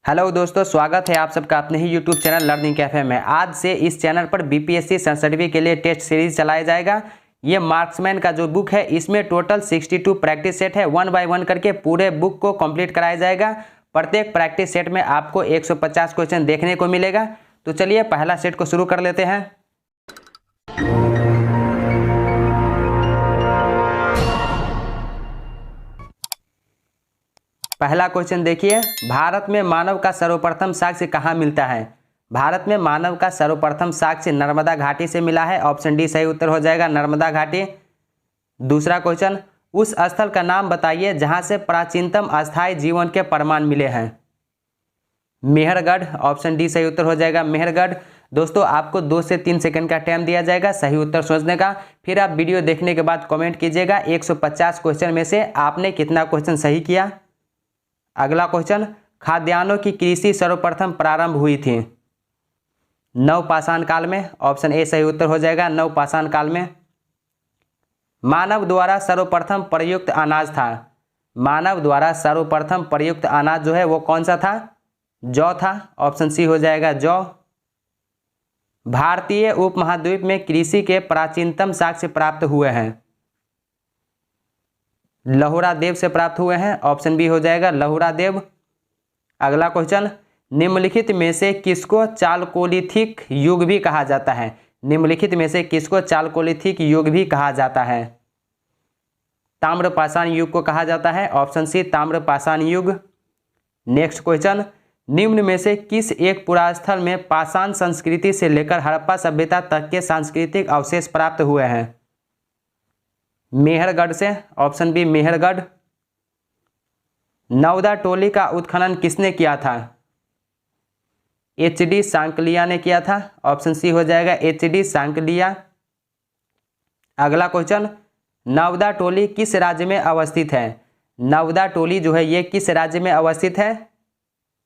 Hello दोस्तों, स्वागत है आप सबका अपने ही यूट्यूब चैनल लर्निंग कैफे में। आज से इस चैनल पर बीपीएससी सर्टिफिकेट के लिए टेस्ट सीरीज चलाया जाएगा। ये मार्क्समैन का जो बुक है इसमें टोटल 62 प्रैक्टिस सेट है। 1 बाय 1 करके पूरे बुक को कंप्लीट कराया जाएगा। प्रत्येक प्रैक्टिस सेट में आपको 150 क्वेश्चन देखने को मिलेगा। तो चलिए पहला सेट को शुरू कर लेते हैं। पहला क्वेश्चन देखिए, भारत में मानव का सर्वप्रथम साक्ष्य कहाँ मिलता है? भारत में मानव का सर्वप्रथम साक्ष्य नर्मदा घाटी से मिला है। ऑप्शन डी सही उत्तर हो जाएगा, नर्मदा घाटी। दूसरा क्वेश्चन, उस स्थल का नाम बताइए जहां से प्राचीनतम अस्थायी जीवन के प्रमाण मिले हैं। मेहरगढ़। ऑप्शन डी सही उत्तर हो जाएगा, मेहरगढ़। दोस्तों आपको 2 से 3 सेकंड का टाइम दिया जाएगा सही उत्तर सोचने का। फिर आप वीडियो देखने के बाद कमेंट कीजिएगा 150 क्वेश्चन में से आपने कितना क्वेश्चन सही किया। अगला क्वेश्चन, खाद्यान्नों की कृषि सर्वप्रथम प्रारंभ हुई थी। नवपाषाण काल में। ऑप्शन ए सही उत्तर हो जाएगा, नवपाषाण काल में। मानव द्वारा सर्वप्रथम प्रयुक्त अनाज था। मानव द्वारा सर्वप्रथम प्रयुक्त अनाज जो है वो कौन सा था? जौ था। ऑप्शन सी हो जाएगा, जौ। भारतीय उपमहाद्वीप में कृषि के प्राचीनतम साक्ष्य प्राप्त हुए हैं। लहुरा देव से प्राप्त हुए हैं। ऑप्शन बी हो जाएगा, लहुरा देव। अगला क्वेश्चन, निम्नलिखित में से किसको चालकोलिथिक युग भी कहा जाता है? निम्नलिखित में से किसको चालकोलिथिक युग भी कहा जाता है? ताम्रपाषाण युग को कहा जाता है। ऑप्शन सी ताम्रपाषाण युग। नेक्स्ट क्वेश्चन, निम्न में से किस एक पुरास्थल में पाषाण संस्कृति से लेकर हड़प्पा सभ्यता तक के सांस्कृतिक अवशेष प्राप्त हुए हैं? मेहरगढ़ से। Option B Mehrgarh. Navdatoli का उत्खनन किसने किया था? एच.डी. सांकलिया ने किया था। ऑप्शन सी हो जाएगा, एच.डी. सांकलिया। अगला क्वेश्चन, नवदा टोली किस राज्य में अवस्थित है? नवदा टोली जो है ये किस राज्य में अवस्थित है?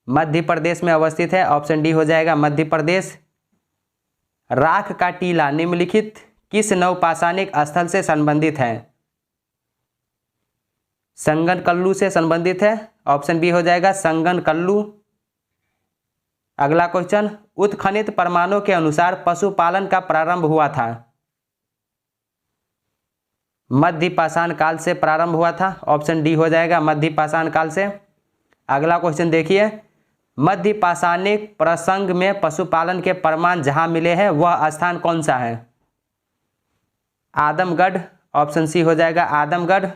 मध्य प्रदेश में अवस्थित है। ऑप्शन डी हो जाएगा, मध्य प्रदेश। राख का टीला निम्नलिखित किस नवपाषाणिक स्थल से संबंधित है? संगनकल्लू से संबंधित है। ऑप्शन बी हो जाएगा, संगनकल्लू। अगला क्वेश्चन, उत्खनित प्रमाणों के अनुसार पशुपालन का प्रारंभ हुआ था। मध्य पाषाण काल से प्रारंभ हुआ था। ऑप्शन डी हो जाएगा, मध्य पाषाण काल से। अगला क्वेश्चन देखिए, मध्य पाषाणिक प्रसंग में पशुपालन के प्रमाण जहां मिले हैं वह स्थान कौन सा है? आदमगढ़। ऑप्शन सी हो जाएगा, आदमगढ़।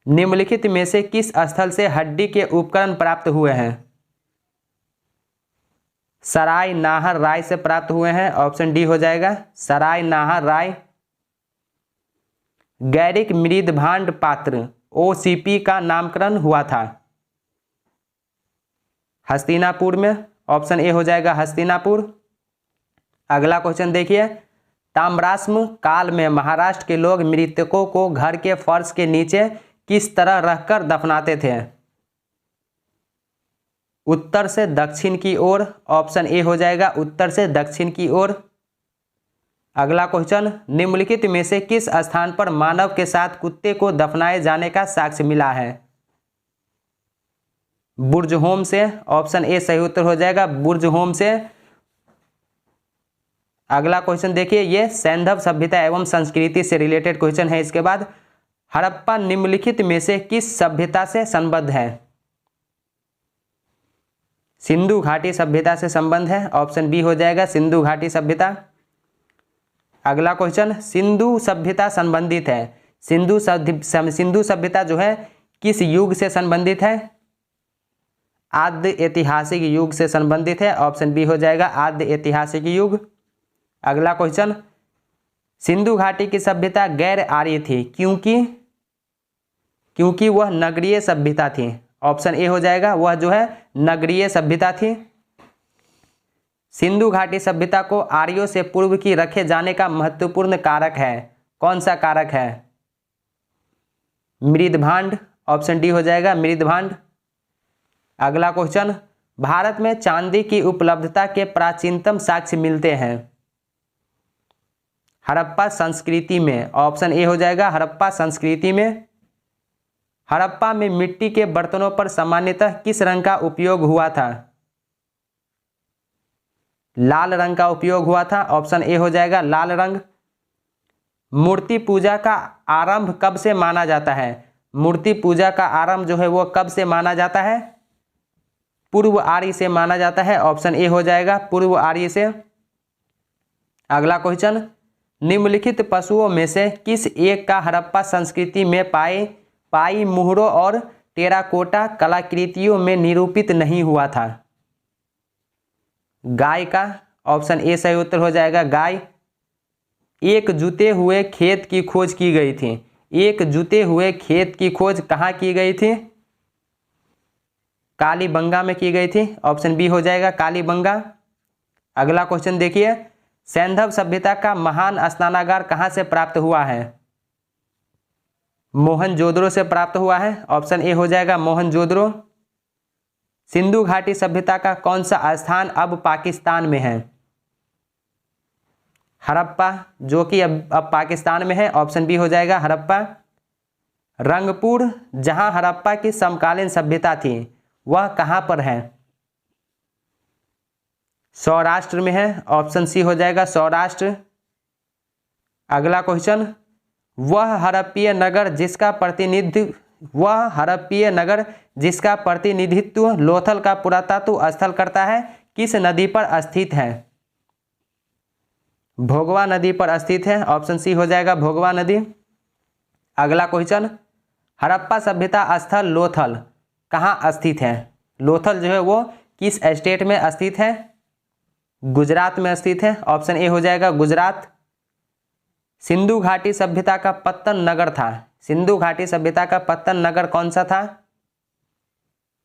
निम्नलिखित में से किस स्थल से हड्डी के उपकरण प्राप्त हुए हैं? सराय नाहर राय से प्राप्त हुए हैं। ऑप्शन डी हो जाएगा, सराय नाहर राय। गैरिक मृदभांड पात्र ओसीपी का नामकरण हुआ था। हस्तिनापुर में। ऑप्शन ए हो जाएगा, हस्तिनापुर। अगला क्वेश्चन देखिए, ताम्राश्म काल में महाराष्ट्र के लोग मृतकों को घर के फर्श के नीचे किस तरह रखकर दफनाते थे? उत्तर से दक्षिण की ओर। ऑप्शन ए हो जाएगा, उत्तर से दक्षिण की ओर। अगला क्वेश्चन, निम्नलिखित में से किस स्थान पर मानव के साथ कुत्ते को दफनाए जाने का साक्ष्य मिला है? बुर्जहोम से। ऑप्शन ए सही उत्तर हो जाएगा, बुर्जहोम से। अगला क्वेश्चन देखिए, ये सैंधव सभ्यता एवं संस्कृति से रिलेटेड क्वेश्चन है। इसके बाद, हड़प्पा निम्नलिखित में से किस सभ्यता से संबद्ध है? सिंधु घाटी सभ्यता से संबंध है। ऑप्शन बी हो जाएगा, सिंधु घाटी सभ्यता। अगला क्वेश्चन, सिंधु सभ्यता संबंधित है। सिंधु सभ्यता जो है किस युग से संबंधित है? आद्य ऐतिहासिक युग से संबंधित है। ऑप्शन बी हो जाएगा, आद्य ऐतिहासिक युग। अगला क्वेश्चन, सिंधु घाटी की सभ्यता गैर आर्य थी क्योंकि वह नगरीय सभ्यता थी। ऑप्शन ए हो जाएगा, वह जो है नगरीय सभ्यता थी। सिंधु घाटी सभ्यता को आर्यों से पूर्व की रखे जाने का महत्वपूर्ण कारक है। कौन सा कारक है? मृदभांड। ऑप्शन डी हो जाएगा, मृदभांड। अगला क्वेश्चन, भारत में चांदी की उपलब्धता के प्राचीनतम साक्ष्य मिलते हैं। हड़प्पा संस्कृति में। ऑप्शन ए हो जाएगा, हड़प्पा संस्कृति में। हड़प्पा में मिट्टी के बर्तनों पर सामान्यतः किस रंग का उपयोग हुआ था? लाल रंग का उपयोग हुआ था। ऑप्शन ए हो जाएगा लाल रंग। मूर्ति पूजा का आरंभ कब से माना जाता है? मूर्ति पूजा का आरंभ जो है वो कब से माना जाता है? पूर्व आर्य से माना जाता है। ऑप्शन ए हो जाएगा पूर्व आर्य से। अगला क्वेश्चन, निम्नलिखित पशुओं में से किस एक का हड़प्पा संस्कृति में पाई मुहरों और टेराकोटा कलाकृतियों में निरूपित नहीं हुआ था? गाय का। ऑप्शन ए सही उत्तर हो जाएगा गाय। एक जुते हुए खेत की खोज की गई थी। एक जुते हुए खेत की खोज कहाँ की गई थी? कालीबंगा में की गई थी। ऑप्शन बी हो जाएगा कालीबंगा। अगला क्वेश्चन देखिए, सैंधव सभ्यता का महान स्नानागार कहाँ से प्राप्त हुआ है? मोहनजोदड़ो से प्राप्त हुआ है। ऑप्शन ए हो जाएगा मोहनजोदड़ो। सिंधु घाटी सभ्यता का कौन सा स्थान अब पाकिस्तान में है? हड़प्पा, जो कि अब पाकिस्तान में है। ऑप्शन बी हो जाएगा हड़प्पा। रंगपुर, जहां हड़प्पा की समकालीन सभ्यता थी, वह कहां पर है? सौराष्ट्र में है। ऑप्शन सी हो जाएगा सौराष्ट्र। अगला क्वेश्चन, वह हड़प्पीय नगर जिसका प्रतिनिधित्व लोथल का पुरातत्व स्थल करता है, किस नदी पर स्थित है? भोगवा नदी पर स्थित है। ऑप्शन सी हो जाएगा भोगवा नदी। अगला क्वेश्चन, हड़प्पा सभ्यता स्थल लोथल कहाँ स्थित है? लोथल जो है वो किस स्टेट में स्थित है? गुजरात में स्थित है। ऑप्शन ए हो जाएगा गुजरात। सिंधु घाटी सभ्यता का पत्तन नगर था। सिंधु घाटी सभ्यता का पत्तन नगर कौन सा था?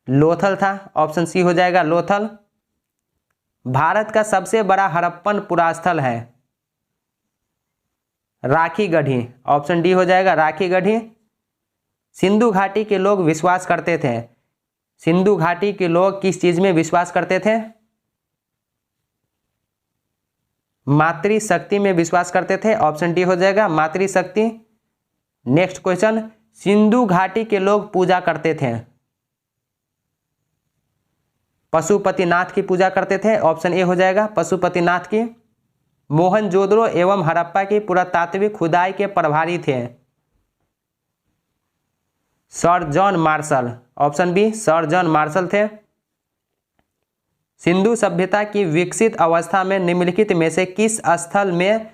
लोथल था। ऑप्शन सी हो जाएगा लोथल। भारत का सबसे बड़ा हड़प्पन पुरास्थल है राखीगढ़ी। ऑप्शन डी हो जाएगा राखीगढ़ी। सिंधु घाटी के लोग विश्वास करते थे, सिंधु घाटी के लोग किस चीज में विश्वास करते थे? मातृशक्ति में विश्वास करते थे। ऑप्शन डी हो जाएगा मातृशक्ति। नेक्स्ट क्वेश्चन, सिंधु घाटी के लोग पूजा करते थे, पशुपतिनाथ की पूजा करते थे। ऑप्शन ए हो जाएगा पशुपतिनाथ की। मोहनजोदड़ो एवं हड़प्पा की पुरातात्विक खुदाई के प्रभारी थे sir John Marshall. Option B sir John Marshall थे। सिंधु सभ्यता की विकसित अवस्था में निम्नलिखित में से किस स्थल में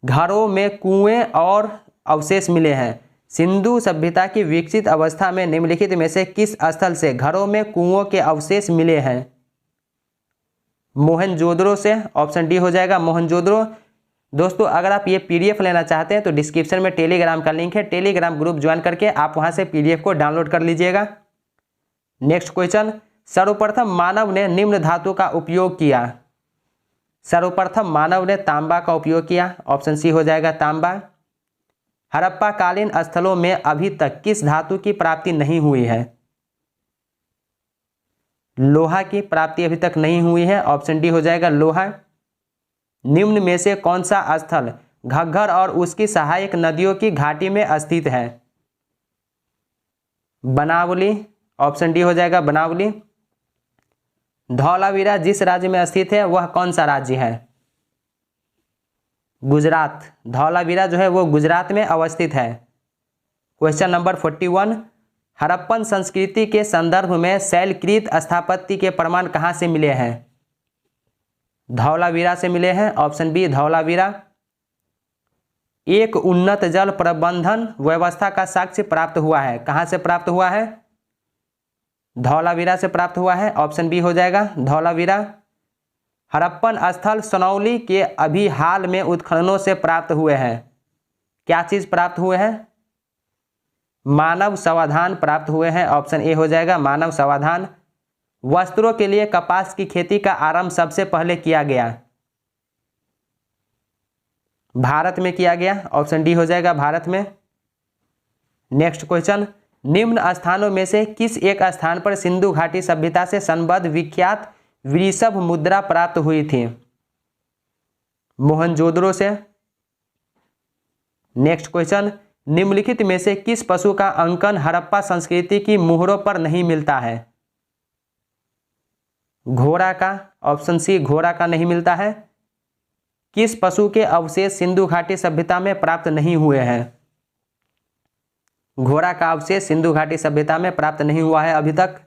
घरों में कुएं और अवशेष मिले हैं? सिंधु सभ्यता की विकसित अवस्था में निम्नलिखित में से किस स्थल से घरों में कुओं के अवशेष मिले हैं? मोहनजोदड़ो से। ऑप्शन डी हो जाएगा मोहनजोदड़ो। दोस्तों, अगर आप ये पीडीएफ लेना चाहते हैं तो डिस्क्रिप्शन में टेलीग्राम का लिंक है, टेलीग्राम ग्रुप ज्वाइन करके आप वहां से पीडीएफ को डाउनलोड कर लीजिएगा। नेक्स्ट क्वेश्चन, सर्वप्रथम मानव ने निम्न धातु का उपयोग किया। सर्वप्रथम मानव ने तांबा का उपयोग किया। ऑप्शन सी हो जाएगा तांबा। हड़प्पा कालीन स्थलों में अभी तक किस धातु की प्राप्ति नहीं हुई है? लोहा की प्राप्ति अभी तक नहीं हुई है। ऑप्शन डी हो जाएगा लोहा। निम्न में से कौन सा स्थल घग्गर और उसकी सहायक नदियों की घाटी में स्थित है? बनावली। ऑप्शन डी हो जाएगा बनावली। धौलावीरा जिस राज्य में स्थित है वह कौन सा राज्य है? गुजरात। धौलावीरा जो है वो गुजरात में अवस्थित है। क्वेश्चन नंबर 41, हड़प्पन संस्कृति के संदर्भ में शैलकृत स्थापत्य के प्रमाण कहाँ से मिले हैं? धौलावीरा से मिले हैं। Option B Dholavira. एक उन्नत जल प्रबंधन व्यवस्था का साक्ष्य प्राप्त हुआ है, कहाँ से प्राप्त हुआ है? धौलावीरा से प्राप्त हुआ है। ऑप्शन बी हो जाएगा धौलावीरा। हड़प्पन स्थल सोनौली के अभी हाल में उत्खननों से प्राप्त हुए हैं। क्या चीज प्राप्त हुए हैं? मानव समाधान प्राप्त हुए हैं। ऑप्शन ए हो जाएगा मानव समाधान। वस्त्रों के लिए कपास की खेती का आरंभ सबसे पहले किया गया। भारत में किया गया। ऑप्शन डी हो जाएगा भारत में। नेक्स्ट क्वेश्चन, निम्न स्थानों में से किस एक स्थान पर सिंधु घाटी सभ्यता से संबद्ध विख्यात वृषभ मुद्रा प्राप्त हुई थी? मोहनजोदड़ो से। नेक्स्ट क्वेश्चन, निम्नलिखित में से किस पशु का अंकन हड़प्पा संस्कृति की मोहरों पर नहीं मिलता है? घोड़ा का, ऑप्शन सी घोड़ा का नहीं मिलता है। किस पशु के अवशेष सिंधु घाटी सभ्यता में प्राप्त नहीं हुए हैं? घोड़ा का अवशेष सिंधु घाटी सभ्यता में प्राप्त नहीं हुआ है अभी तक।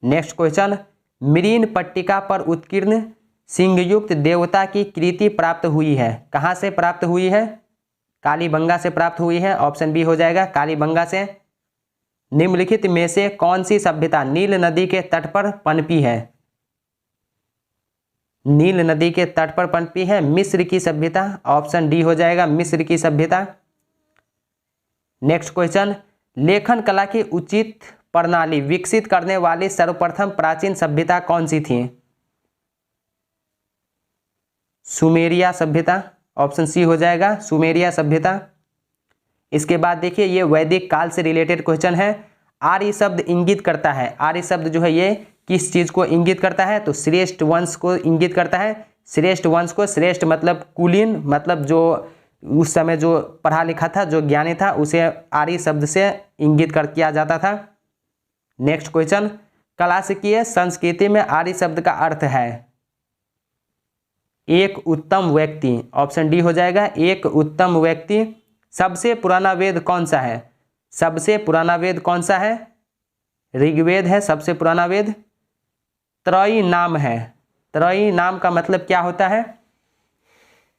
नेक्स्ट क्वेश्चन, मिरीन पट्टिका पर उत्कीर्ण सिंहयुक्त देवता की कृति प्राप्त हुई है, कहाँ से प्राप्त हुई है? कालीबंगा से प्राप्त हुई है, ऑप्शन बी हो जाएगा कालीबंगा से। निम्नलिखित में से कौन सी सभ्यता नील नदी के तट पर पनपी है? नील नदी के तट पर पनपी है मिस्र की सभ्यता, ऑप्शन डी हो जाएगा मिस्र की सभ्यता। नेक्स्ट क्वेश्चन, लेखन कला की उचित प्रणाली विकसित करने वाली सर्वप्रथम प्राचीन सभ्यता कौन सी थी? सुमेरिया सभ्यता, ऑप्शन सी हो जाएगा सुमेरिया सभ्यता। इसके बाद देखिए ये वैदिक काल से रिलेटेड क्वेश्चन है। आर्य शब्द इंगित करता है, आर्य शब्द जो है ये किस चीज को इंगित करता है? तो श्रेष्ठ वंश को इंगित करता है। श्रेष्ठ वंश को, श्रेष्ठ मतलब कुलीन, मतलब जो उस समय जो पढ़ा लिखा था, जो ज्ञानी था, उसे आर्य शब्द से इंगित किया जाता था। नेक्स्ट क्वेश्चन, क्लासिकीय संस्कृति में आर्य शब्द का अर्थ है एक उत्तम व्यक्ति, ऑप्शन डी हो जाएगा एक उत्तम व्यक्ति। सबसे पुराना वेद कौन सा है? सबसे पुराना वेद कौन सा है? ऋग्वेद है सबसे पुराना वेद। त्रयी नाम है, त्रयी नाम का मतलब क्या होता है?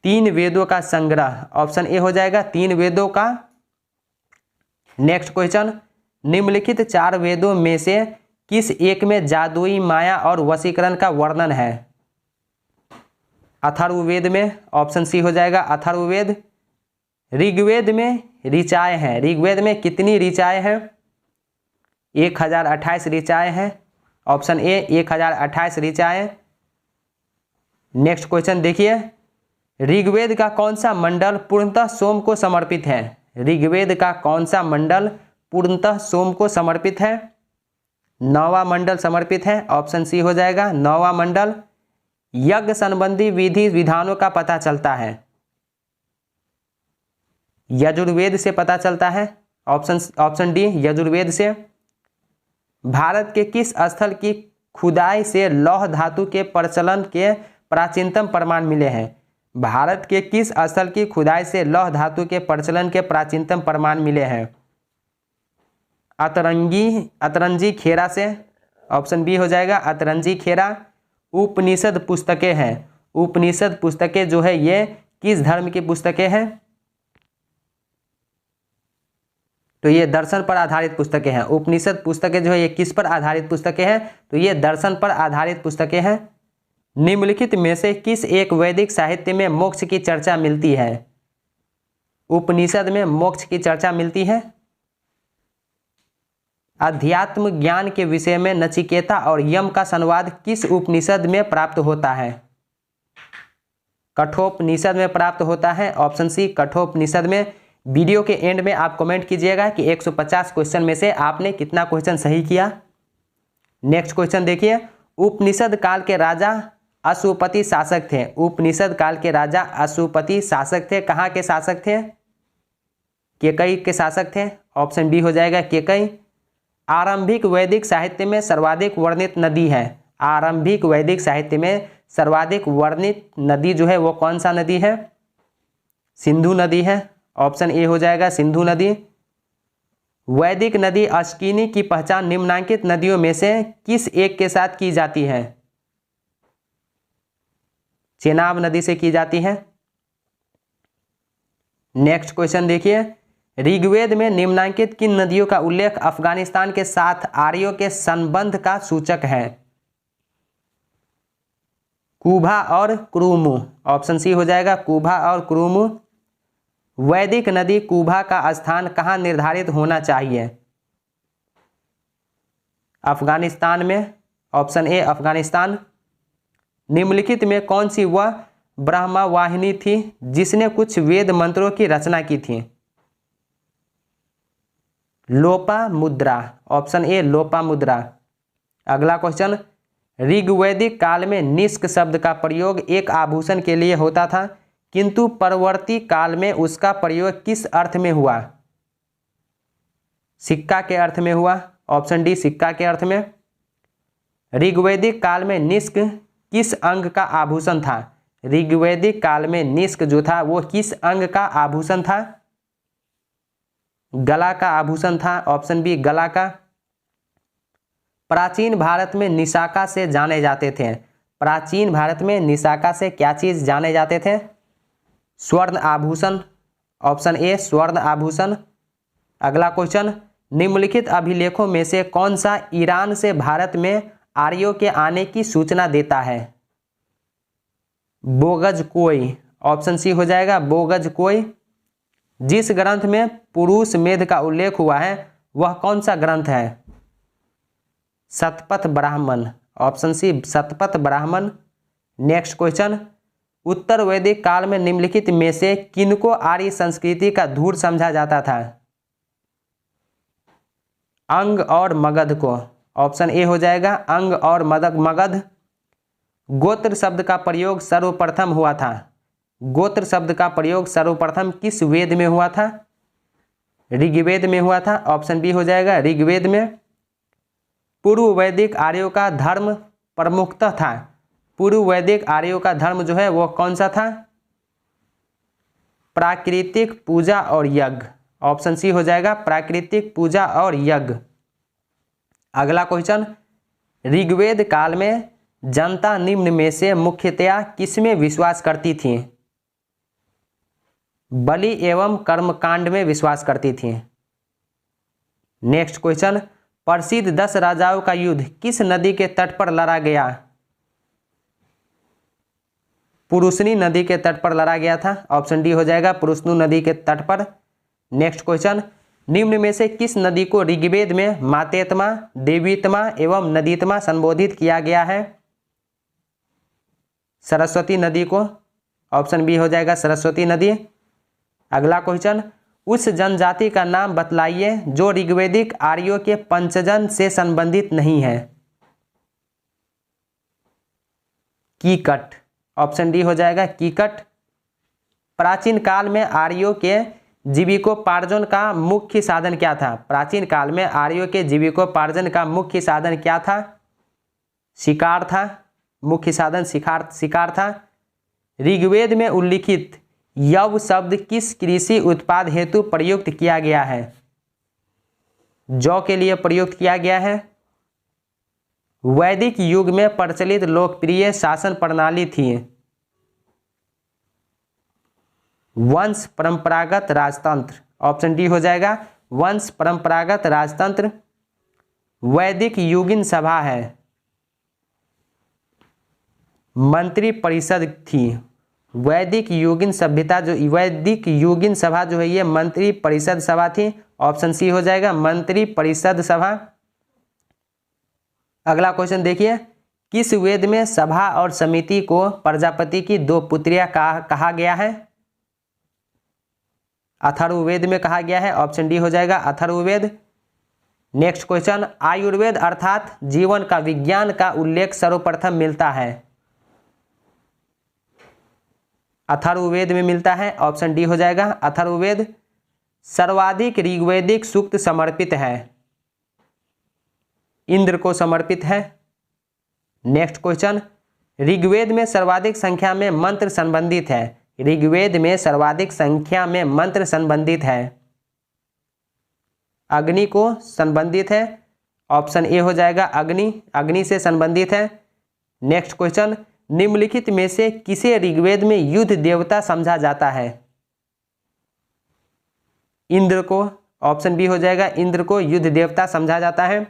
तीन वेदों का संग्रह, ऑप्शन ए हो जाएगा तीन वेदों का। नेक्स्ट क्वेश्चन, निम्नलिखित चार वेदों में से किस एक में जादुई माया और वशीकरण का वर्णन है? अथर्ववेद में, ऑप्शन सी हो जाएगा अथर्ववेद। ऋग्वेद में ऋचाएँ हैं, ऋग्वेद में कितनी ऋचाएँ हैं? 1028 ऋचाएँ हैं, ऑप्शन ए 1028 ऋचाएँ। नेक्स्ट क्वेश्चन देखिए, ऋग्वेद का कौन सा मंडल पूर्णतः सोम को समर्पित है? ऋग्वेद का कौन सा मंडल पूर्णतः सोम को समर्पित है? 9वां मंडल समर्पित है, ऑप्शन सी हो जाएगा 9वां मंडल। यज्ञ संबंधी विधि विधानों का पता चलता है, यजुर्वेद से पता चलता है, ऑप्शन डी यजुर्वेद से। भारत के किस स्थल की खुदाई से लौह धातु के प्रचलन के प्राचीनतम प्रमाण मिले हैं? भारत के किस स्थल की खुदाई से लौह धातु के प्रचलन के प्राचीनतम प्रमाण मिले हैं? अतरंजी खेरा से, ऑप्शन बी हो जाएगा अतरंजी खेरा। उपनिषद पुस्तकें हैं, उपनिषद पुस्तकें जो है ये किस धर्म की पुस्तकें हैं? तो ये दर्शन पर आधारित पुस्तकें हैं। उपनिषद पुस्तकें जो है ये किस पर आधारित पुस्तकें हैं? तो ये दर्शन पर आधारित पुस्तकें हैं। निम्नलिखित में से किस एक वैदिक साहित्य में मोक्ष की चर्चा मिलती है? उपनिषद में मोक्ष की चर्चा मिलती है। अध्यात्म ज्ञान के विषय में नचिकेता और यम का संवाद किस उपनिषद में प्राप्त होता है? कठोपनिषद में प्राप्त होता है, ऑप्शन सी कठोपनिषद में। वीडियो के एंड में आप कमेंट कीजिएगा कि 150 क्वेश्चन में से आपने कितना क्वेश्चन सही किया। नेक्स्ट क्वेश्चन देखिए, उपनिषद काल के राजा अशुपति शासक थे। उपनिषद काल के राजा अशुपति शासक थे, कहाँ के शासक थे? केकई के शासक थे, ऑप्शन बी हो जाएगा केकई। आरंभिक वैदिक साहित्य में सर्वाधिक वर्णित नदी है। आरंभिक वैदिक साहित्य में सर्वाधिक वर्णित नदी जो है वो कौन सा नदी है? सिंधु नदी है, ऑप्शन ए हो जाएगा सिंधु नदी। वैदिक नदी अश्किनी की पहचान निम्नांकित नदियों में से किस एक के साथ की जाती है? चेनाब नदी से की जाती है। नेक्स्ट क्वेश्चन देखिए, ऋग्वेद में निम्नांकित किन नदियों का उल्लेख अफगानिस्तान के साथ आर्यों के संबंध का सूचक है? कुभा और क्रुमु, ऑप्शन सी हो जाएगा कुभा और क्रुमु। वैदिक नदी कुभा का स्थान कहाँ निर्धारित होना चाहिए? अफगानिस्तान में, ऑप्शन ए अफगानिस्तान। निम्नलिखित में कौन सी वह ब्रह्मवाहिनी थी जिसने कुछ वेद मंत्रों की रचना की थी? Lopamudra, option A Lopamudra. अगला क्वेश्चन, ऋग्वैदिक काल में निष्क शब्द का प्रयोग एक आभूषण के लिए होता था, किंतु परवर्ती काल में उसका प्रयोग किस अर्थ में हुआ? सिक्का के अर्थ में हुआ। ऑप्शन डी सिक्का के अर्थ में। ऋग्वैदिक काल में निष्क किस अंग का आभूषण था? ऋग्वैदिक काल में निष्क जो था वो किस अंग का आभूषण था? गला का आभूषण था। ऑप्शन बी गला का। प्राचीन भारत में निशाका से जाने जाते थे। प्राचीन भारत में निशाका से क्या चीज जाने जाते थे? स्वर्ण आभूषण। ऑप्शन ए स्वर्ण आभूषण। अगला क्वेश्चन, निम्नलिखित अभिलेखों में से कौन सा ईरान से भारत में आर्यों के आने की सूचना देता है? बोगजकोई। ऑप्शन सी हो जाएगा बोगजकोई। जिस ग्रंथ में पुरुष मेध का उल्लेख हुआ है वह कौन सा ग्रंथ है? Shatapatha Brahmana. Option C Shatapatha Brahmana. Next question, उत्तर वैदिक काल में निम्नलिखित में से किनको आर्य संस्कृति का धूर समझा जाता था? अंग और मगध को। ऑप्शन ए हो जाएगा अंग और मगध। गोत्र शब्द का प्रयोग सर्वप्रथम हुआ था। गोत्र शब्द का प्रयोग सर्वप्रथम किस वेद में हुआ था? ऋग्वेद में हुआ था। ऑप्शन बी हो जाएगा ऋग्वेद में। पूर्व वैदिक आर्यों का धर्म प्रमुखतः था। पूर्व वैदिक आर्यों का धर्म जो है वो कौन सा था? प्राकृतिक पूजा और यज्ञ। ऑप्शन सी हो जाएगा प्राकृतिक पूजा और यज्ञ। अगला क्वेश्चन, ऋग्वेद काल में जनता निम्न में से मुख्यतया किसमें विश्वास करती थी? बलि एवं कर्मकांड में विश्वास करती थी। नेक्स्ट क्वेश्चन, प्रसिद्ध 10 राजाओं का युद्ध किस नदी के तट पर लड़ा गया? पुरुषनी नदी के तट पर लड़ा गया था। ऑप्शन डी हो जाएगा पुरुषनु नदी के तट पर। नेक्स्ट क्वेश्चन, निम्न में से किस नदी को ऋग्वेद में मातेत्मा, देवीत्मा एवं नदीत्मा संबोधित किया गया है? सरस्वती नदी को। ऑप्शन बी हो जाएगा सरस्वती नदी। अगला क्वेश्चन, उस जनजाति का नाम बतलाइए जो ऋग्वैदिक आर्यों के पंचजन से संबंधित नहीं है। कीकट। ऑप्शन डी हो जाएगा कीकट। प्राचीन काल में आर्यों के जीविकोपार्जन का मुख्य साधन क्या था? प्राचीन काल में आर्यों के जीविकोपार्जन का मुख्य साधन क्या था? शिकार था। मुख्य साधन शिकार था। ऋग्वेद में उल्लिखित यव शब्द किस कृषि उत्पाद हेतु प्रयुक्त किया गया है? जौ के लिए प्रयुक्त किया गया है। वैदिक युग में प्रचलित लोकप्रिय शासन प्रणाली थी वंश परंपरागत राजतंत्र। ऑप्शन डी हो जाएगा वंश परंपरागत राजतंत्र। वैदिक युगिन सभा है। मंत्री परिषद थी। वैदिक युगिन सभ्यता जो वैदिक युगिन सभा जो है ये मंत्री परिषद सभा थी। ऑप्शन सी हो जाएगा मंत्री परिषद सभा। अगला क्वेश्चन देखिए, किस वेद में सभा और समिति को प्रजापति की 2 पुत्रियां कहा गया है? अथर्ववेद में कहा गया है। ऑप्शन डी हो जाएगा अथर्ववेद। नेक्स्ट क्वेश्चन, आयुर्वेद अर्थात जीवन का विज्ञान का उल्लेख सर्वप्रथम मिलता है? अथर्ववेद में मिलता है। ऑप्शन डी हो जाएगा अथर्ववेद। सर्वाधिक ऋग्वैदिक सूक्त समर्पित है? इंद्र को समर्पित है। नेक्स्ट क्वेश्चन, ऋग्वेद में सर्वाधिक संख्या में मंत्र संबंधित है? ऋग्वेद में सर्वाधिक संख्या में मंत्र संबंधित है? अग्नि को संबंधित है। ऑप्शन ए हो जाएगा अग्नि से संबंधित है। नेक्स्ट क्वेश्चन, निम्नलिखित में से किसे ऋग्वेद में युद्ध देवता समझा जाता है? इंद्र को। ऑप्शन बी हो जाएगा इंद्र को युद्ध देवता समझा जाता है।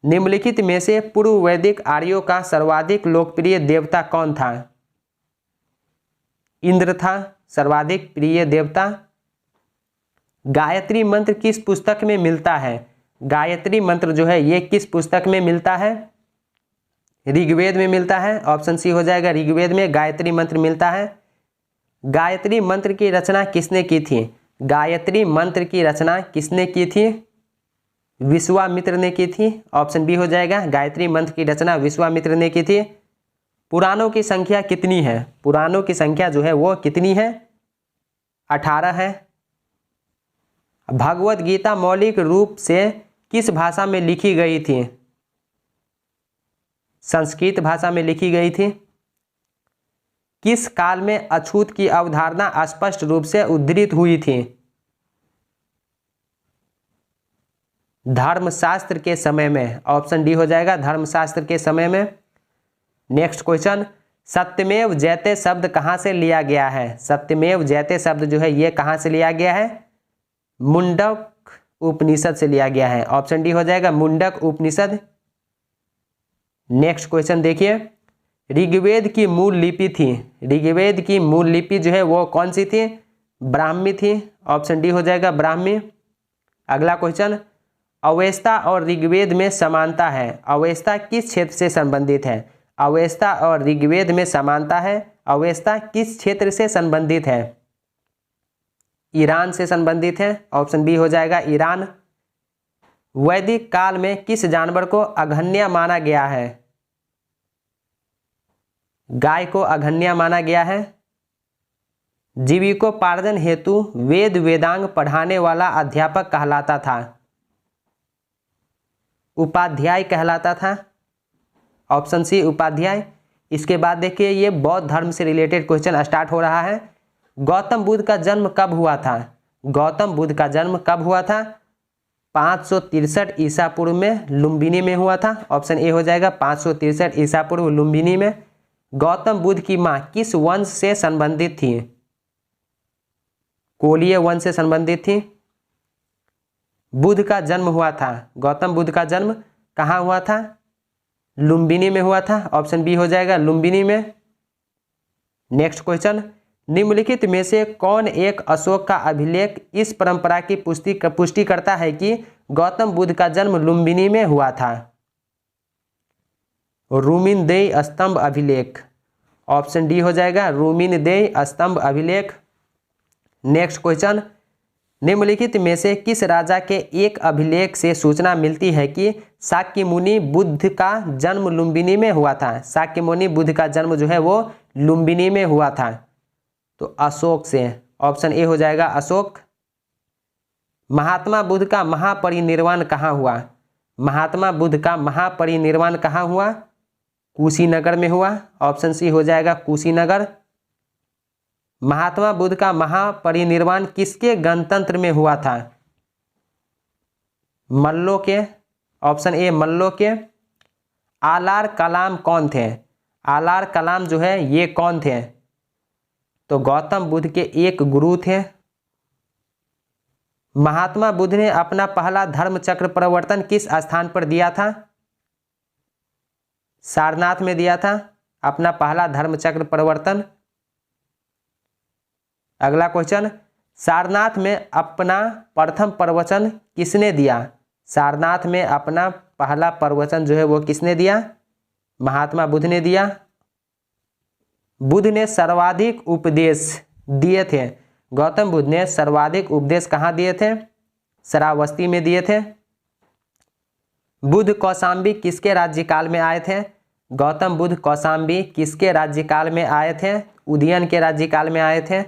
निम्नलिखित में से पूर्व वैदिक आर्यों का सर्वाधिक लोकप्रिय देवता कौन था? इंद्र था सर्वाधिक प्रिय देवता। गायत्री मंत्र किस पुस्तक में मिलता है? गायत्री मंत्र जो है ये किस पुस्तक में मिलता है? ऋग्वेद में मिलता है। ऑप्शन सी हो जाएगा ऋग्वेद में गायत्री मंत्र मिलता है। गायत्री मंत्र की रचना किसने की थी? गायत्री मंत्र की रचना किसने की थी? विश्वामित्र ने की थी। ऑप्शन बी हो जाएगा गायत्री मंत्र की रचना विश्वामित्र ने की थी। पुराणों की संख्या कितनी है? पुराणों की संख्या जो है वो कितनी है? 18 है। भगवत गीता मौलिक रूप से किस भाषा में लिखी गई थी? संस्कृत भाषा में लिखी गई थी। किस काल में अछूत की अवधारणा स्पष्ट रूप से उद्धृत हुई थी? धर्मशास्त्र के समय में। ऑप्शन डी हो जाएगा, धर्मशास्त्र के समय में। नेक्स्ट क्वेश्चन, सत्यमेव जयते शब्द कहाँ से लिया गया है? सत्यमेव जयते शब्द जो है ये कहाँ से लिया गया है? मुंडक उपनिषद से लिया गया है। ऑप्शन डी हो जाएगा, मुंडक उपनिषद। नेक्स्ट क्वेश्चन देखिए, ऋग्वेद की मूल लिपि थी। ऋग्वेद की मूल लिपि जो है वो कौन सी थी? ब्राह्मी थी। ऑप्शन डी हो जाएगा, ब्राह्मी। अगला क्वेश्चन, अवेस्ता और ऋग्वेद में समानता है। अवेस्ता किस क्षेत्र से संबंधित है? अवेस्ता और ऋग्वेद में समानता है। अवेस्ता किस क्षेत्र से संबंधित है? ईरान से संबंधित है। ऑप्शन बी हो जाएगा, ईरान। वैदिक काल में किस जानवर को अघन्य माना गया है? गाय को अघन्य माना गया है। जीविकोपार्जन हेतु वेद वेदांग पढ़ाने वाला अध्यापक कहलाता था। उपाध्याय कहलाता था। ऑप्शन सी, उपाध्याय। इसके बाद देखिए, ये बौद्ध धर्म से रिलेटेड क्वेश्चन स्टार्ट हो रहा है। गौतम बुद्ध का जन्म कब हुआ था? गौतम बुद्ध का जन्म कब हुआ था? 563 ईसा पूर्व में लुम्बिनी में हुआ था। ऑप्शन ए हो जाएगा, 563 ईसा पूर्व लुम्बिनी में। गौतम बुद्ध की मां किस वंश से संबंधित थी? कोलीय वंश से संबंधित थी। बुद्ध का जन्म हुआ था, गौतम बुद्ध का जन्म कहाँ हुआ था? लुम्बिनी में हुआ था। ऑप्शन बी हो जाएगा, लुम्बिनी में। नेक्स्ट क्वेश्चन, निम्नलिखित में से कौन एक अशोक का अभिलेख इस परंपरा की पुष्टि करता है कि गौतम बुद्ध का जन्म लुम्बिनी में हुआ था? रूमिनदेई स्तंभ अभिलेख। ऑप्शन डी हो जाएगा, रूमिनदेई स्तंभ अभिलेख। नेक्स्ट क्वेश्चन, निम्नलिखित में से किस राजा के एक अभिलेख से सूचना मिलती है कि शाक्य मुनि बुद्ध का जन्म लुम्बिनी में हुआ था? शाक्य मुनि बुद्ध का जन्म जो है वो लुम्बिनी में हुआ था। तो अशोक से। ऑप्शन ए हो जाएगा, अशोक। महात्मा बुद्ध का महापरिनिर्वाण कहाँ हुआ? महात्मा बुद्ध का महापरिनिर्वाण कहाँ हुआ? कुशीनगर में हुआ। ऑप्शन सी हो जाएगा, कुशीनगर। महात्मा बुद्ध का महापरिनिर्वाण किसके गणतंत्र में हुआ था? मल्लों के। ऑप्शन ए, मल्लों के। आलार कलाम कौन थे? आलार कलाम जो है ये कौन थे? तो गौतम बुद्ध के एक गुरु थे। महात्मा बुद्ध ने अपना पहला धर्म चक्र प्रवर्तन किस स्थान पर दिया था? सारनाथ में दिया था अपना पहला धर्म चक्र प्रवर्तन। अगला क्वेश्चन, सारनाथ में अपना प्रथम प्रवचन किसने दिया? सारनाथ में अपना पहला प्रवचन जो है वो किसने दिया? महात्मा बुद्ध ने दिया। बुद्ध ने सर्वाधिक उपदेश दिए थे। गौतम बुद्ध ने सर्वाधिक उपदेश कहाँ दिए थे? श्रावस्ती में दिए थे। बुद्ध कौशाम्बी किसके राज्यकाल में आए थे? गौतम बुद्ध कौशाम्बी किसके राज्यकाल में आए थे? उदयन के राज्यकाल में आए थे।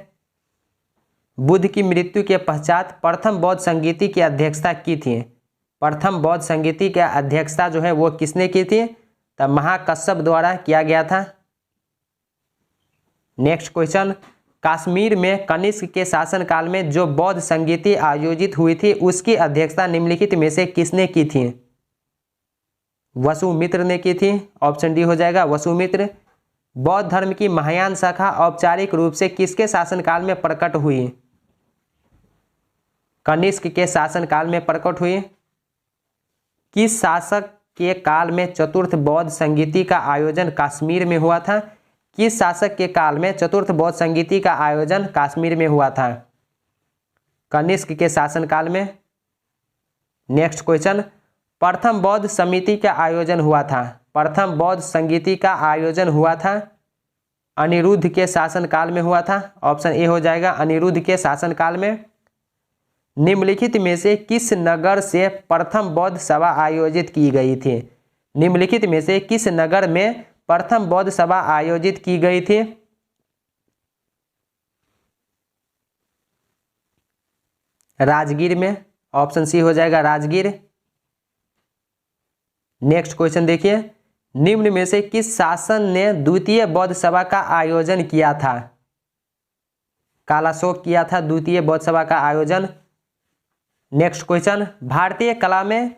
बुद्ध की मृत्यु के पश्चात प्रथम बौद्ध संगीति की अध्यक्षता की थी। प्रथम बौद्ध संगीति की अध्यक्षता जो है वो किसने की थी? तब महाकश्यप द्वारा किया गया था। नेक्स्ट क्वेश्चन, कश्मीर में कनिष्क के शासनकाल में जो बौद्ध संगीति आयोजित हुई थी उसकी अध्यक्षता निम्नलिखित में से किसने की थी? वसुमित्र ने की थी। ऑप्शन डी हो जाएगा, वसुमित्र। बौद्ध धर्म की महायान शाखा औपचारिक रूप से किसके शासनकाल में प्रकट हुई? कनिष्क के शासनकाल में प्रकट हुई। किस शासक के काल में चतुर्थ बौद्ध संगीति का आयोजन कश्मीर में हुआ था? किस शासक के काल में चतुर्थ बौद्ध संगीति का आयोजन कश्मीर में हुआ था? कनिष्क के शासनकाल में। नेक्स्ट क्वेश्चन, प्रथम बौद्ध समिति का आयोजन हुआ था। प्रथम बौद्ध संगीति का आयोजन हुआ था अनिरुद्ध के शासनकाल में हुआ था। ऑप्शन ए हो जाएगा, अनिरुद्ध के शासनकाल में। निम्नलिखित में से किस नगर से प्रथम बौद्ध सभा आयोजित की गई थी? निम्नलिखित में से किस नगर में प्रथम बौद्ध सभा आयोजित की गई थी? राजगीर में, ऑप्शन सी हो जाएगा राजगीर। नेक्स्ट क्वेश्चन देखिए, निम्न में से किस शासन ने द्वितीय बौद्ध सभा का आयोजन किया था? कालाशोक किया था द्वितीय बौद्ध सभा का आयोजन। नेक्स्ट क्वेश्चन, भारतीय कला में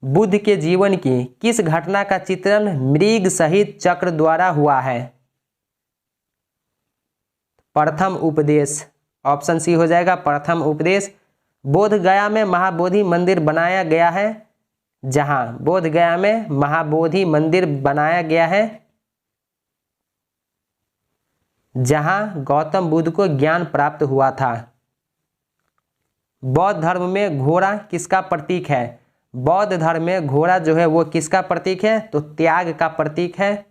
बुद्ध के जीवन की किस घटना का चित्रण मृग सहित चक्र द्वारा हुआ है? प्रथम उपदेश, ऑप्शन सी हो जाएगा प्रथम उपदेश। बोध गया में महाबोधि मंदिर बनाया गया है, जहां बोध गया में महाबोधि मंदिर बनाया गया है जहां गौतम बुद्ध को ज्ञान प्राप्त हुआ था। बौद्ध धर्म में घोड़ा किसका प्रतीक है? बौद्ध धर्म में घोड़ा जो है वो किसका प्रतीक है? तो त्याग का प्रतीक है।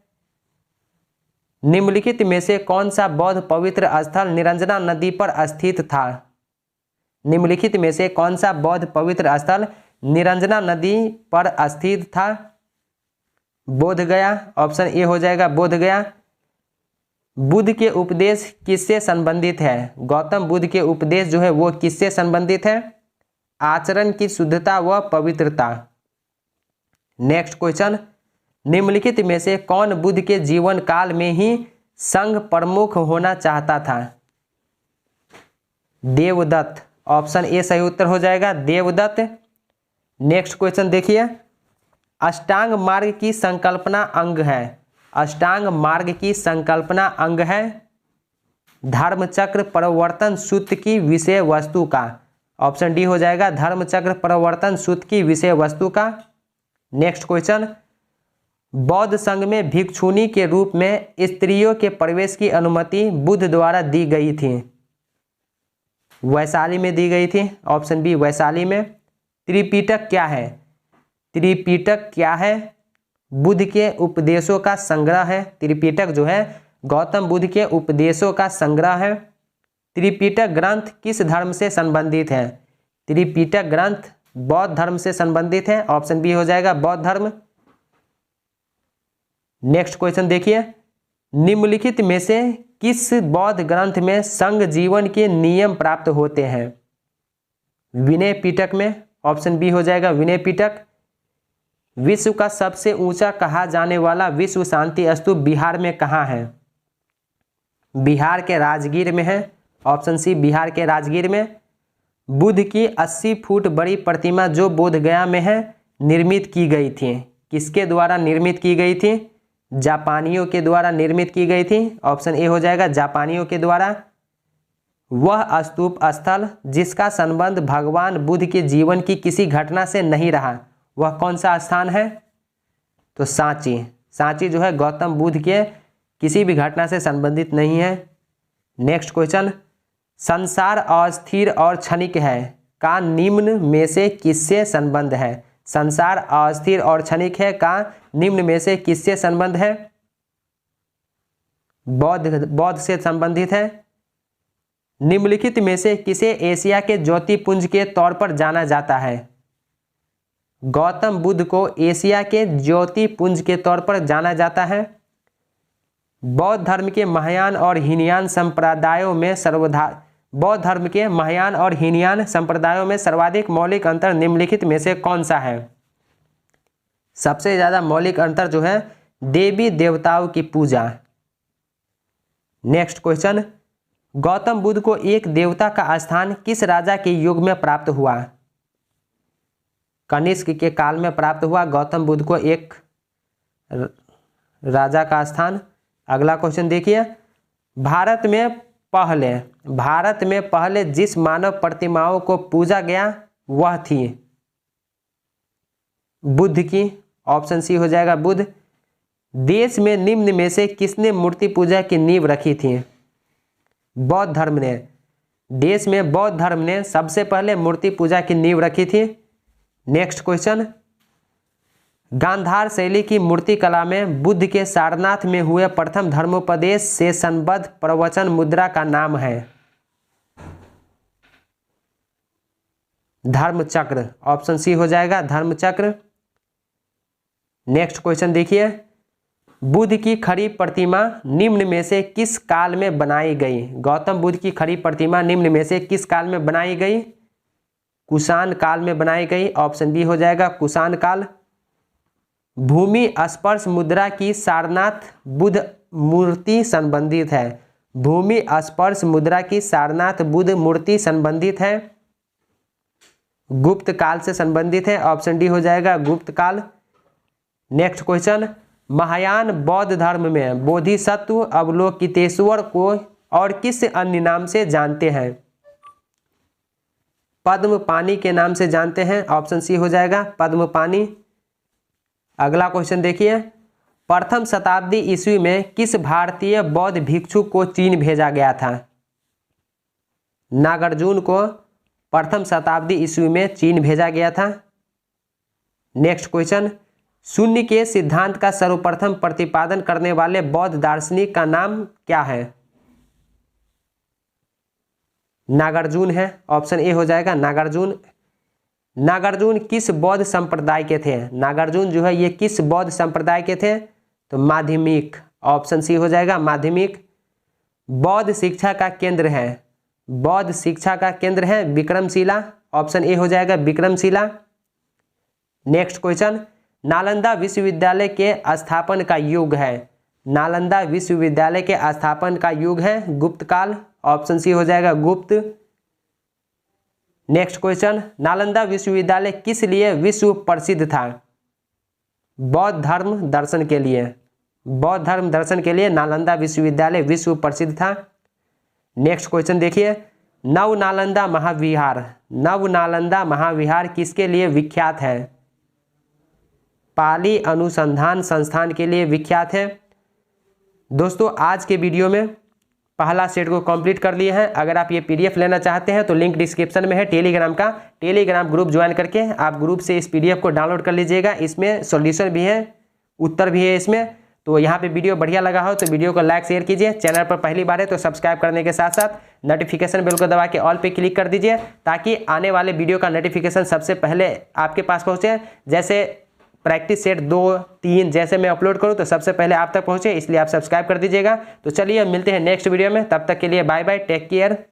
निम्नलिखित में से कौन सा बौद्ध पवित्र स्थल निरंजना नदी पर स्थित था? निम्नलिखित में से कौन सा बौद्ध पवित्र स्थल निरंजना नदी पर स्थित था? बोध गया, ऑप्शन ए हो जाएगा बोध गया। बुद्ध के उपदेश किससे संबंधित है? गौतम बुद्ध के उपदेश जो है वो किससे संबंधित है? आचरण की शुद्धता व पवित्रता। नेक्स्ट क्वेश्चन, निम्नलिखित में से कौन बुद्ध के जीवन काल में ही संघ प्रमुख होना चाहता था? देवदत्त, ऑप्शन ए सही उत्तर हो जाएगा देवदत्त। नेक्स्ट क्वेश्चन देखिए, अष्टांग मार्ग की संकल्पना अंग है। अष्टांग मार्ग की संकल्पना अंग है धर्मचक्र प्रवर्तन सूत्र की विषय वस्तु का। ऑप्शन डी हो जाएगा धर्मचक्र प्रवर्तन सूत्र की विषय वस्तु का। नेक्स्ट क्वेश्चन, बौद्ध संघ में भिक्षुनी के रूप में स्त्रियों के प्रवेश की अनुमति बुद्ध द्वारा दी गई थी? वैशाली में दी गई थी, ऑप्शन बी वैशाली में। त्रिपिटक क्या है? त्रिपिटक क्या है? बुद्ध के उपदेशों का संग्रह है। त्रिपिटक जो है गौतम बुद्ध के उपदेशों का संग्रह है। त्रिपिटक ग्रंथ किस धर्म से संबंधित है? त्रिपिटक ग्रंथ बौद्ध धर्म से संबंधित है, ऑप्शन बी हो जाएगा बौद्ध धर्म। नेक्स्ट क्वेश्चन देखिए, निम्नलिखित में से किस बौद्ध ग्रंथ में संघ जीवन के नियम प्राप्त होते हैं? विनय पिटक में, ऑप्शन बी हो जाएगा विनय पिटक। विश्व का सबसे ऊंचा कहा जाने वाला विश्व शांति स्तूप बिहार में कहाँ है? बिहार के राजगीर में है, ऑप्शन सी बिहार के राजगीर में। बुद्ध की 80 फुट बड़ी प्रतिमा जो बोध गया में है निर्मित की गई थी, किसके द्वारा निर्मित की गई थी? जापानियों के द्वारा निर्मित की गई थी, ऑप्शन ए हो जाएगा जापानियों के द्वारा। वह स्तूप स्थल जिसका संबंध भगवान बुद्ध के जीवन की किसी घटना से नहीं रहा, वह कौन सा स्थान है? तो सांची। सांची जो है गौतम बुद्ध के किसी भी घटना से संबंधित नहीं है। नेक्स्ट क्वेश्चन, संसार अस्थिर और क्षणिक है का निम्न में से किससे संबंध है? संसार अस्थिर और क्षणिक है का निम्न में से किससे संबंध है? बौद्ध से संबंधित है। निम्नलिखित में से किसे एशिया के ज्योतिपुंज के तौर पर जाना जाता है? गौतम बुद्ध को एशिया के ज्योतिपुंज के तौर पर जाना जाता है। बौद्ध धर्म के महायान और हीनयान संप्रदायों में बौद्ध धर्म के महायान और हीनयान संप्रदायों में सर्वाधिक मौलिक अंतर निम्नलिखित में से कौन सा है? सबसे ज्यादा मौलिक अंतर जो है देवी देवताओं की पूजा। नेक्स्ट क्वेश्चन, गौतम बुद्ध को एक देवता का स्थान किस राजा के युग में प्राप्त हुआ? कनिष्क के काल में प्राप्त हुआ गौतम बुद्ध को एक राजा का स्थान। अगला क्वेश्चन देखिए, भारत में पहले जिस मानव प्रतिमाओं को पूजा गया वह थी बुद्ध की, ऑप्शन सी हो जाएगा बुद्ध। देश में निम्न में से किसने मूर्ति पूजा की नींव रखी थी? बौद्ध धर्म ने। देश में बौद्ध धर्म ने सबसे पहले मूर्ति पूजा की नींव रखी थी। नेक्स्ट क्वेश्चन, गांधार शैली की मूर्ति कला में बुद्ध के सारनाथ में हुए प्रथम धर्मोपदेश से संबद्ध प्रवचन मुद्रा का नाम है? धर्मचक्र, ऑप्शन सी हो जाएगा धर्मचक्र। नेक्स्ट क्वेश्चन देखिए, बुद्ध की खड़ी प्रतिमा निम्न में से किस काल में बनाई गई? गौतम बुद्ध की खड़ी प्रतिमा निम्न में से किस काल में बनाई गई? कुषाण काल में बनाई गई। ऑप्शन बी हो जाएगा कुषाण काल। भूमि स्पर्श मुद्रा की सारनाथ बुद्ध मूर्ति संबंधित है। भूमि स्पर्श मुद्रा की सारनाथ बुद्ध मूर्ति संबंधित है, गुप्त काल से संबंधित है। ऑप्शन डी हो जाएगा गुप्त काल। नेक्स्ट क्वेश्चन, महायान बौद्ध धर्म में बोधिसत्व अवलोकितेश्वर को और किस अन्य नाम से जानते हैं? पद्मपाणि के नाम से जानते हैं। ऑप्शन सी हो जाएगा पद्मपाणि। अगला क्वेश्चन देखिए, प्रथम शताब्दी ईस्वी में किस भारतीय बौद्ध भिक्षु को चीन भेजा गया था? नागार्जुन को प्रथम शताब्दी ईस्वी में चीन भेजा गया था। नेक्स्ट क्वेश्चन, शून्य के सिद्धांत का सर्वप्रथम प्रतिपादन करने वाले बौद्ध दार्शनिक का नाम क्या है? नागार्जुन है। ऑप्शन ए हो जाएगा नागार्जुन। नागार्जुन किस बौद्ध संप्रदाय के थे? नागार्जुन जो है ये किस बौद्ध संप्रदाय के थे? तो माध्यमिक। ऑप्शन सी हो जाएगा माध्यमिक। बौद्ध शिक्षा का केंद्र है, बौद्ध शिक्षा का केंद्र है विक्रमशिला। ऑप्शन ए हो जाएगा विक्रमशिला। नेक्स्ट क्वेश्चन, नालंदा विश्वविद्यालय के स्थापन का युग है? नालंदा विश्वविद्यालय के स्थापन का युग है गुप्त काल। ऑप्शन सी हो जाएगा गुप्त। नेक्स्ट क्वेश्चन, नालंदा विश्वविद्यालय किस लिए विश्व प्रसिद्ध था? बौद्ध धर्म दर्शन के लिए। बौद्ध धर्म दर्शन के लिए नालंदा विश्वविद्यालय विश्व प्रसिद्ध था। नेक्स्ट क्वेश्चन देखिए, नव नालंदा महाविहार, नव नालंदा महाविहार किसके लिए विख्यात है? पाली अनुसंधान संस्थान के लिए विख्यात है। दोस्तों आज के वीडियो में पहला सेट को कंप्लीट कर लिए हैं। अगर आप ये पीडीएफ लेना चाहते हैं तो लिंक डिस्क्रिप्शन में है टेलीग्राम का। टेलीग्राम ग्रुप ज्वाइन करके आप ग्रुप से इस पीडीएफ को डाउनलोड कर लीजिएगा। इसमें सॉल्यूशन भी है, उत्तर भी है इसमें। तो यहाँ पे वीडियो बढ़िया लगा हो तो वीडियो को लाइक शेयर कीजिए। चैनल पर पहली बार है तो सब्सक्राइब करने के साथ साथ नोटिफिकेशन बेल को दबा के ऑल पे क्लिक कर दीजिए, ताकि आने वाले वीडियो का नोटिफिकेशन सबसे पहले आपके पास पहुँचे। जैसे प्रैक्टिस सेट 2, 3 जैसे मैं अपलोड करूं तो सबसे पहले आप तक पहुंचे, इसलिए आप सब्सक्राइब कर दीजिएगा। तो चलिए मिलते हैं नेक्स्ट वीडियो में, तब तक के लिए बाय बाय, टेक केयर।